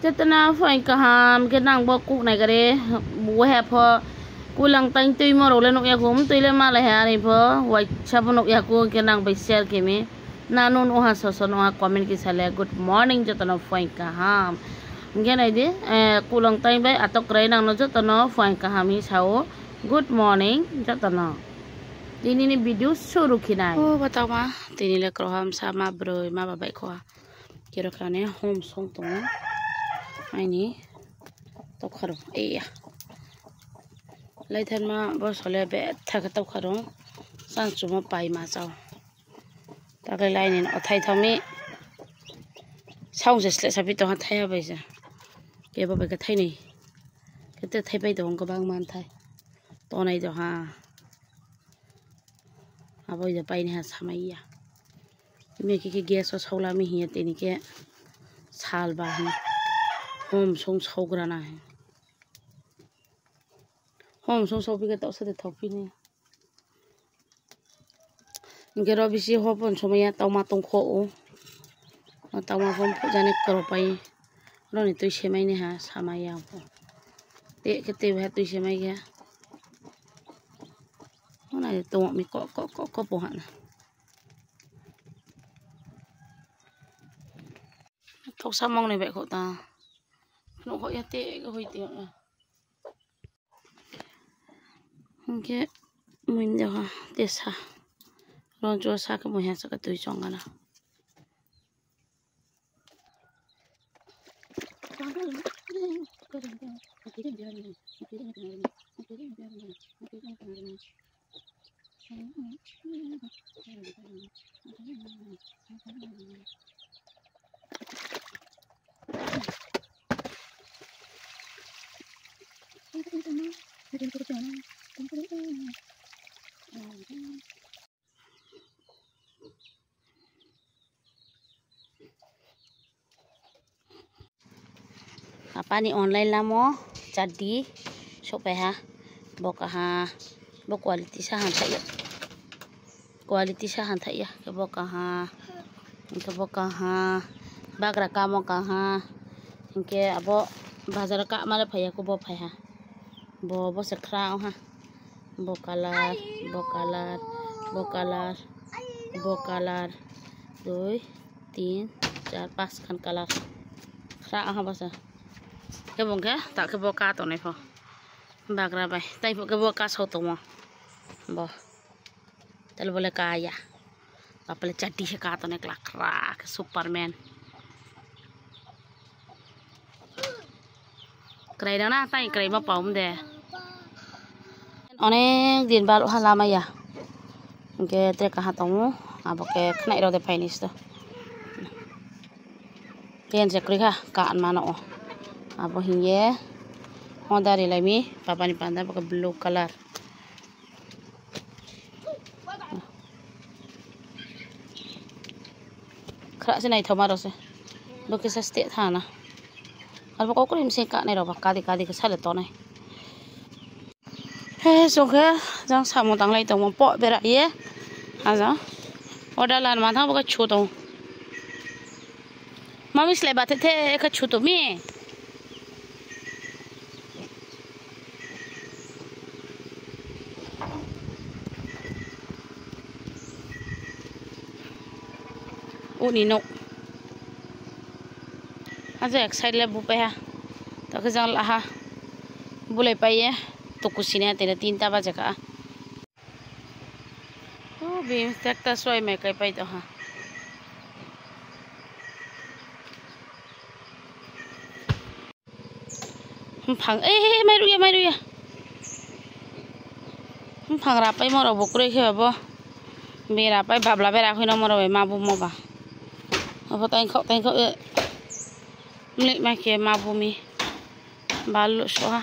Jatana fai kaham ke nang bo kuk nai kare bu he pho kulang tang tui mo ro le nok ya kum tui le ma le ha ni pho wai chap nok ya ku ke nang bai share ke me na nun o ha so so no ha comment ki sale good morning jatana fai kaham nge nai de kulang tang bai atok krai nang no jatana fai kaham hi sao good morning jatana ini ni video shuru kinai oh batao ma tini le kroham sama broi ma babai ko kiro kane home song to ini tau kharong iya lai than ma bo sole be thak tau kharong san chu ma pai ma chao ta lai lai nin othai thami saung je sle sabi to thai ba ja ke ba ka thai nei ke te thai pai dong ka bang man thai to nai do ha abo ja pai ni ha samai ya me ke gas so sola mi hi te ni ke sal ba hi home song sogra na hai home song sopi ke to sa de thopi ni ngero bisi hopon somaya tawma tong kho o tawma phom phu jane kro pai ro ni tui semai ni ha samaya po te ke te ha tui semai ga ona de to mi ko po ha na thau samong ni be kho ta no kho ya te ko hoi te ke min ja ha te sa ron jo sa ka mo ha sa ka tui chong na apa ni online lah mo jadi shop ha boka ha bo quality sa han thai quality sa han thai ya ke boka ha ke boka ha bagra ka mo ka ha ke abo bazar ka mala phaya ko bo phai ha bo se khra ha bo color 2 3 4 5 khan color khra ha basa ke bong ke tak ke boka to nei pho bagra bai tai pho ke boka so to mo bo tel bole ka ya apale chatti se ka to ne kla khra ke superman krai da na tai krai ma paum de onek din balu halama ya ke tre ka ha to mo abo ke khnai ro de finish to ten je kri kha ka an ma no abo hiye honda ri lai mi papa ni panda ba blue color khra se nai thoma ro se bo ke sa ste tha na abo ko krim se ka nai ro ba ka di ka sa le to nai he so ke jang sa mo tang lai to mo po be ra ye ha ja order lan ma tha ba ka chu to mami sle ba the ka chu to mi Nino aja excited le bu pe ha to ke jang la ha bu le pai ye to kusine te 3 baje ka o be takta soi me kai pai to ha phang mai ru ya phang ra pai mo ro bu kre khe ba bera pai babla bera khoi no mo ro ma bu mo ba apa tai kho mlik ma ke ma bu mi balu so ha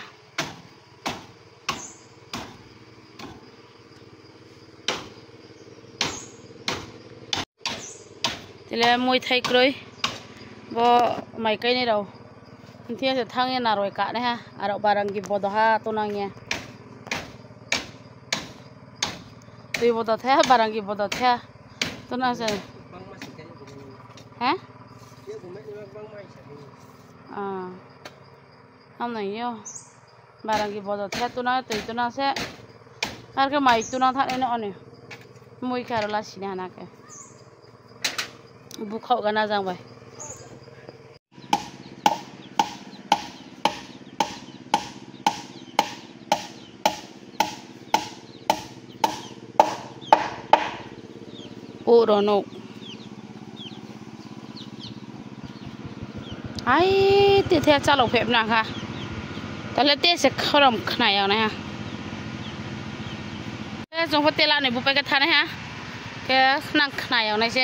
tile moi thai kroi bo mai kai ni ro thia se thang na roi ka ne ha aro barang gi bodo ha to nang ye tui bodo the barang gi bodo the to na se ha không này yêu bà đang kịp bỏ thế tôi nói tôi nói sẽ cái máy tôi nói thật nó này mùi cà rô xí này cái bút khẩu cái nào rằng vậy ô rồi nụ ai tiếp theo cho lộc phép nào haแต่ละเต้จะขนมขนาดไหนฮะจงพัฒนาในบุปผากันทันนะฮะแกนั่งขนาดไหนใช่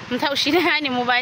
มันเท่าชิ้นให้ในโมบาย